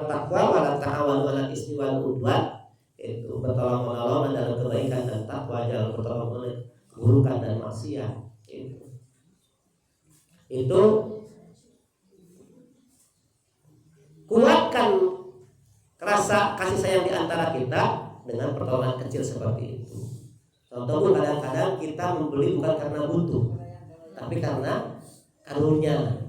takwa wala ta'awanu 'alal ismi wal udwan, itu bertolong menolong dalam kebaikan dan takwa, jangan bertolong menolong keburukan dan maksiat. Itu kuatkan rasa kasih sayang di antara kita dengan pertolongan kecil seperti itu. Contoh, kadang-kadang kita membeli bukan karena butuh, tapi karena karunia.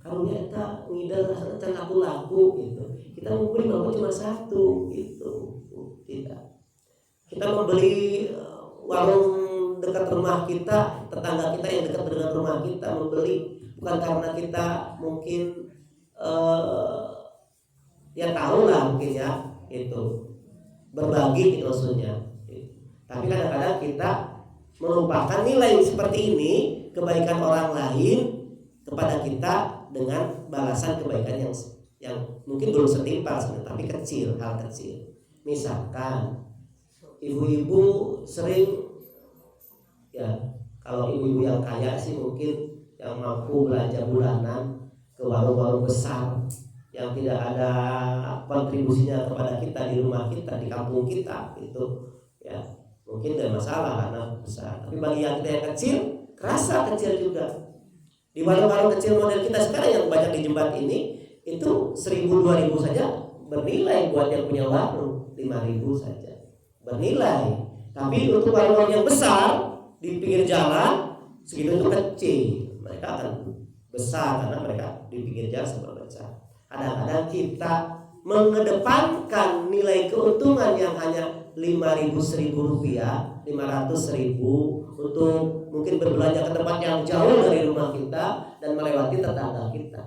Karunia kita ngidel rasanya can laku gitu. Kita membeli mangga cuma satu gitu. Tidak. Kita membeli warung dekat rumah kita, tetangga kita yang dekat dengan rumah kita membeli bukan karena kita mungkin ya tahu lah mungkin ya itu berbagi gitu maksudnya. Tapi kadang-kadang kita melupakan nilai seperti ini, kebaikan orang lain kepada kita dengan balasan kebaikan yang mungkin belum setimpal sebenarnya, tapi kecil, hal kecil. Misalkan ibu-ibu sering ya, kalau ibu-ibu yang kaya sih mungkin yang mampu belanja bulanan ke warung-warung besar yang tidak ada kontribusinya kepada kita di rumah kita, di kampung kita, itu ya mungkin tidak masalah karena besar. Tapi bagi yang kita yang kecil, kerasa kecil juga. Di warung-warung kecil model kita sekarang yang banyak di Jembat ini, itu 1.000-2.000 saja bernilai buat yang punya warung, 5.000 saja bernilai. Tapi untuk warung yang besar di pinggir jalan segitu itu kecil, mereka akan besar karena mereka di pinggir jalan sangat besar. Kadang-kadang kita mengedepankan nilai keuntungan yang hanya 5.000, 1.000 rupiah, 500.000 untuk mungkin berbelanja ke tempat yang jauh dari rumah kita dan melewati tetangga kita.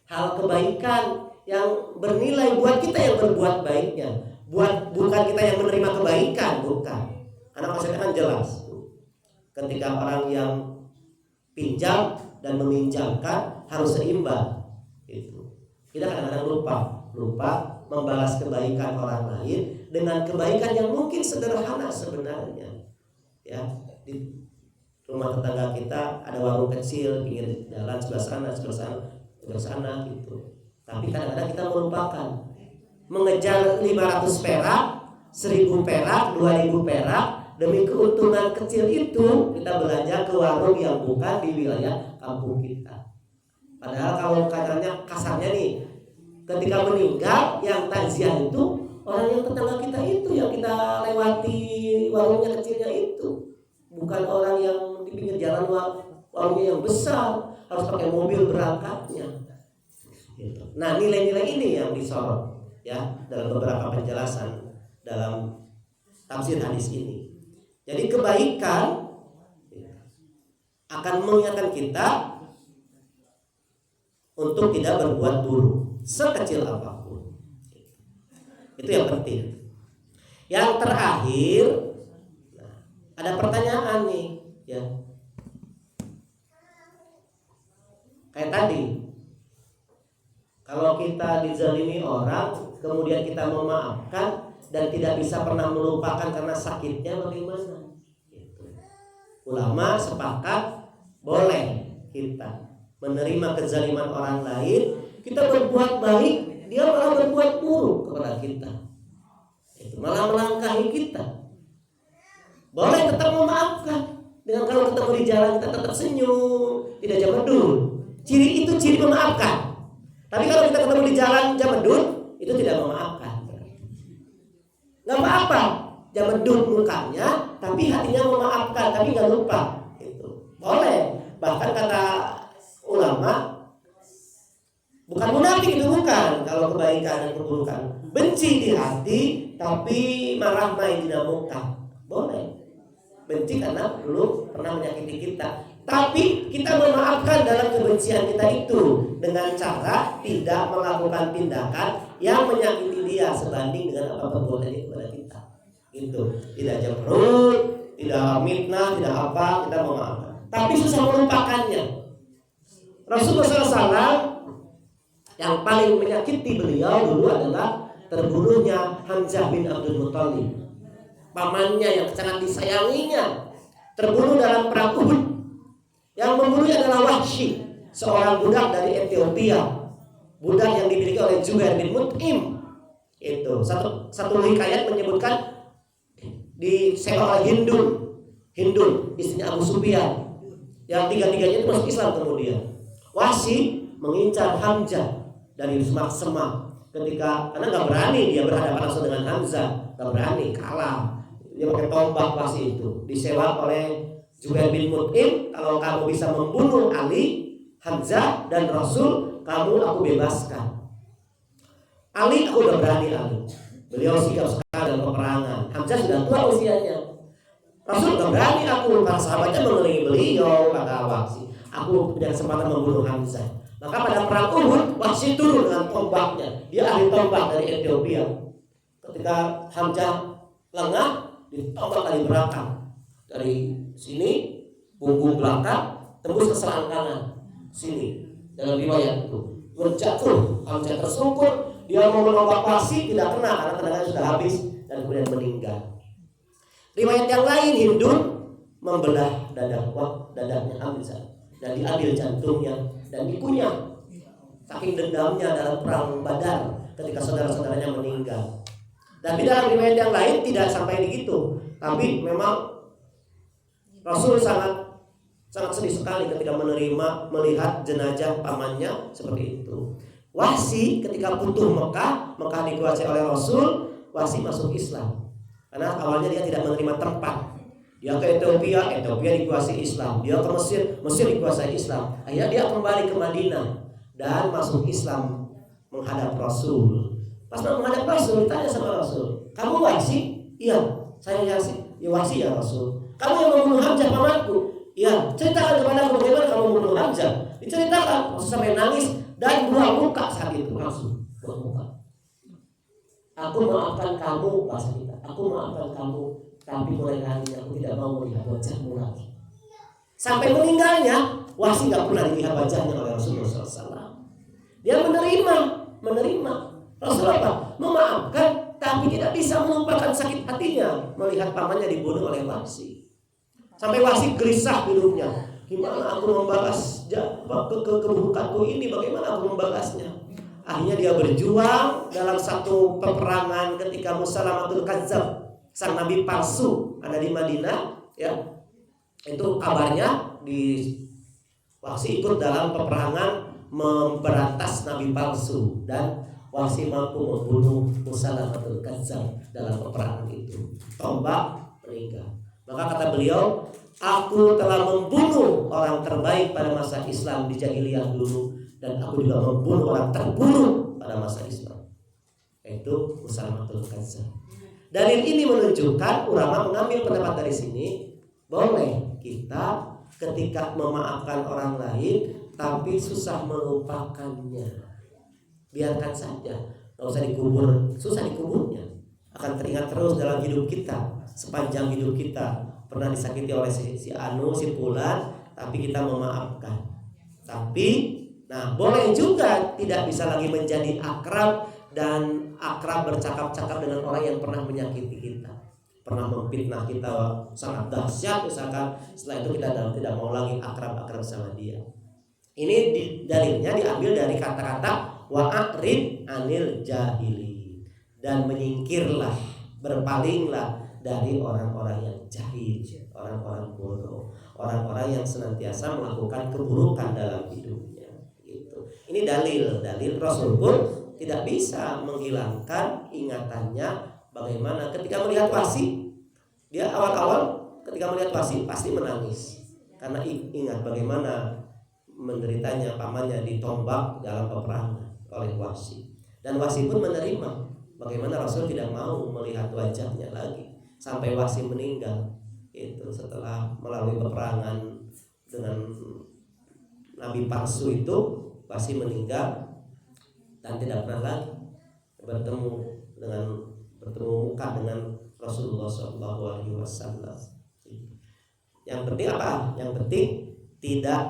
Hal kebaikan yang bernilai buat kita yang berbuat baiknya, bukan kita yang menerima kebaikan, bukan. Karena konsepnya kan jelas. Ketika orang yang pinjam dan meminjamkan harus seimbang. Itu. Kita kadang-kadang lupa membalas kebaikan orang lain dengan kebaikan yang mungkin sederhana sebenarnya. Ya, di rumah tetangga kita ada warung kecil pinggir jalan sebelah sana gitu. Tapi kadang-kadang kita melupakan mengejar 500 perak, 1.000 perak, 2.000 perak demi keuntungan kecil itu kita belanja ke warung yang bukan di wilayah kampung kita. Padahal kalau kasarnya nih, ketika meninggal yang takziah itu orang yang tetangga kita itu yang kita lewati warungnya kecilnya itu, bukan orang yang di pinggir jalan warungnya yang besar harus pakai mobil berangkatnya. Nah, nilai-nilai ini yang disorot ya dalam beberapa penjelasan dalam tafsir hadis ini. Jadi kebaikan akan mengingatkan kita untuk tidak berbuat buruk sekecil apapun. Itu yang penting. Yang terakhir, ada pertanyaan nih, ya. Kayak tadi, kalau kita dizalimi orang, kemudian kita memaafkan dan tidak bisa pernah melupakan karena sakitnya, bagaimana? Ulama sepakat boleh kita menerima kezaliman orang lain, kita berbuat baik, dia malah berbuat buruk kepada kita, itu malah melangkahi kita. Boleh tetap memaafkan dengan kalau ketemu di jalan kita tetap senyum, tidak jamedul. Ciri memaafkan. Tapi kalau kita ketemu di jalan jamedul, itu tidak memaafkan. Nggak apa-apa, jamedul mukanya, tapi hatinya memaafkan, tapi nggak lupa. Itu boleh. Bahkan kata ulama, bukan munafik itu bukan. Kalau kebaikan dan keburukan, benci di hati, tapi marah main di muka, boleh. Benci karena belum pernah menyakiti kita, tapi kita memaafkan dalam kebencian kita itu dengan cara tidak melakukan tindakan yang menyakiti dia sebanding dengan apa perbuatannya kepada kita. Itu tidak jembrut, tidak mitnah, tidak apa, kita memaafkan. Tapi susah melupakannya. Rasulullah SAW yang paling menyakiti beliau dulu adalah terbunuhnya Hamzah bin Abdul Muthalib, pamannya yang sangat disayanginya, terbunuh dalam perang Uhud. Yang membunuhnya adalah Wahsy, seorang budak dari Ethiopia. budak yang dimiliki oleh Jubair bin Mut'im. Itu satu hikayat menyebutkan disewa oleh Hindun istrinya Abu Sufyan, yang tiga-tiganya itu masuk Islam kemudian. Wahsy mengincar Hamzah dari semak-semak karena nggak berani dia berhadapan langsung dengan Hamzah, nggak berani, kalah. Dia pakai tombak Wahsy itu, disewa oleh Jubair bin Mut'im, kalau kamu bisa membunuh Ali, Hamzah dan Rasul, kamu aku bebaskan. Ali, aku udah berani Ali. Beliau sikap sekali dalam peperangan. Hamzah sudah tua usianya. Rasul udah berani aku. Para sahabatnya mengelilingi beliau, kata Wahsy, aku punya kesempatan membunuh Hamzah. Maka pada perang Uhud, Wahsy turun dengan tombaknya. Dia ahli tombak dari Ethiopia. Ketika Hamzah lengah, ditombak dari belakang. Dari sini, punggung belakang, tembus ke selangkangan. Sini, dalam riwayat itu. Berjatuh, Hamzah tersungkur. Dia mau menombak Wahsy, tidak kena karena tenaganya sudah habis dan kemudian meninggal. Riwayat yang lain, Hindun membelah dadanya Hamzah dan diambil jantungnya dan dikunyah. Saking dendamnya dalam perang Badar ketika saudara-saudaranya meninggal. Dan di dalam riwayat yang lain tidak sampai begitu, tapi memang Rasul sangat sedih sekali ketika melihat jenazah pamannya seperti itu. Wahsy ketika putuh Mekah dikuasai oleh Rasul, Wahsy masuk Islam. Karena awalnya dia tidak menerima tempat. Dia ke Ethiopia dikuasai Islam. Dia ke Mesir dikuasai Islam. Akhirnya dia kembali ke Madinah dan masuk Islam menghadap Rasul. Pas menghadap Rasul ditanya sama Rasul, "Kamu Wahsy?" "Iya, saya Wahsy." "Ya Wahsy ya Rasul. Kamu yang membunuh Hamzah pamanku?" "Iya." "Ceritakan kepada aku bagaimana kamu membunuh Hamzah." Diceritakan. Rasul sampai nangis dan dua muka saat itu langsung dua muka. "Aku maafkan kamu," bahasa kita. "Aku maafkan kamu, tapi mulai hari ini aku tidak mau melihat wajahmu lagi." Sampai meninggalnya Wahsy nggak pernah dilihat wajahnya oleh Rasulullah SAW. Dia menerima. Rasul apa? Memaafkan, tapi tidak bisa melupakan sakit hatinya melihat pamannya dibunuh oleh Wahsy. Sampai Wahsy gelisah hidupnya. Gimana aku membalas keburukanku ini? Bagaimana aku membalasnya? Akhirnya dia berjuang dalam satu peperangan ketika Musailamatul Kadzdzab, sang nabi palsu, ada di Madinah, ya. Itu kabarnya Wahsy ikut dalam peperangan memberantas nabi palsu dan Wahsy mampu membunuh Musailamatul Kadzdzab dalam peperangan itu. Tombak, meninggal. Maka kata beliau, "Aku telah membunuh orang terbaik pada masa Islam di jahiliyah dulu, dan aku juga membunuh orang terburuk pada masa Islam, yaitu Musailamatul Kadzdzab." Dalil ini menunjukkan, ulama mengambil pendapat dari sini, boleh kita ketika memaafkan orang lain tapi susah melupakannya, biarkan saja, nggak usah dikubur. Susah dikuburnya, akan teringat terus dalam hidup kita. Sepanjang hidup kita pernah disakiti oleh si Anu, si Fulan, tapi kita memaafkan. Tapi boleh juga tidak bisa lagi menjadi akrab dan akrab bercakap-cakap dengan orang yang pernah menyakiti kita, pernah memfitnah kita sangat dahsyat misalkan. Setelah itu kita tidak mau lagi akrab sama dia. Ini dalilnya diambil dari kata-kata wa'rid anil jahili, dan menyingkirlah, berpalinglah dari orang-orang yang jahil, orang-orang bodoh, orang-orang yang senantiasa melakukan keburukan dalam hidupnya. Gitu. Ini dalil Rasul pun tidak bisa menghilangkan ingatannya bagaimana ketika melihat Wahsy. Dia awal-awal ketika melihat Wahsy pasti menangis karena ingat bagaimana menderitanya pamannya ditombak dalam peperangan oleh Wahsy. Dan Wahsy pun menerima bagaimana Rasul tidak mau melihat wajahnya lagi sampai Wahsy meninggal. Itu setelah melalui peperangan dengan nabi palsu itu, Wahsy meninggal dan tidak pernah lagi bertemu muka dengan Rasulullah SAW. Yang penting apa? Yang penting tidak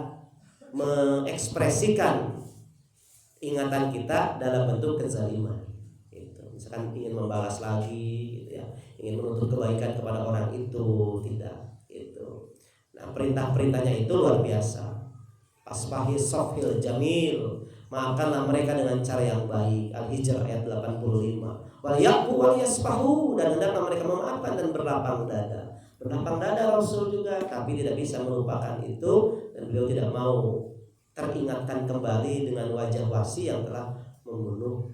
mengekspresikan ingatan kita dalam bentuk kezaliman. Gitu. Misalkan ingin membalas lagi, gitu ya, ingin menuntut kebaikan kepada orang itu, tidak. Gitu. Nah, perintah-perintahnya itu luar biasa. Asfahi sofil jamil, maafkanlah mereka dengan cara yang baik. Al-Hijr ayat 85. Wal yaqu wal yasfahu, dan hendaklah mereka memaafkan dan berlapang dada. Berlapang dada Rasul juga, tapi tidak bisa melupakan itu, dan beliau tidak mau teringatkan kembali dengan wajah Wahsy yang telah membunuh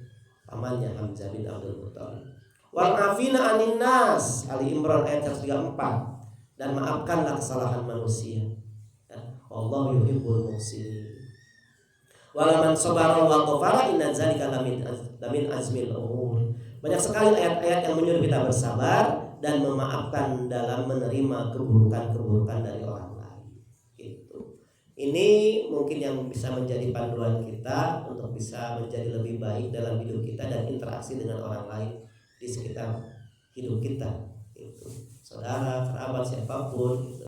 pamannya Hamzah bin Abdul Muthalib. Wal afina anin nas, Ali Imran ayat 134, dan maafkanlah kesalahan manusia. Allah yuhibbul muhsinin. Walaman sabara wa ghafara inna dzalika lamin azmil umur. Banyak sekali ayat-ayat yang menyuruh kita bersabar dan memaafkan dalam menerima keburukan-keburukan dari orang lain. Itu. Ini mungkin yang bisa menjadi panduan kita untuk bisa menjadi lebih baik dalam hidup kita dan interaksi dengan orang lain di sekitar hidup kita. Itu saudara, kerabat, siapapun.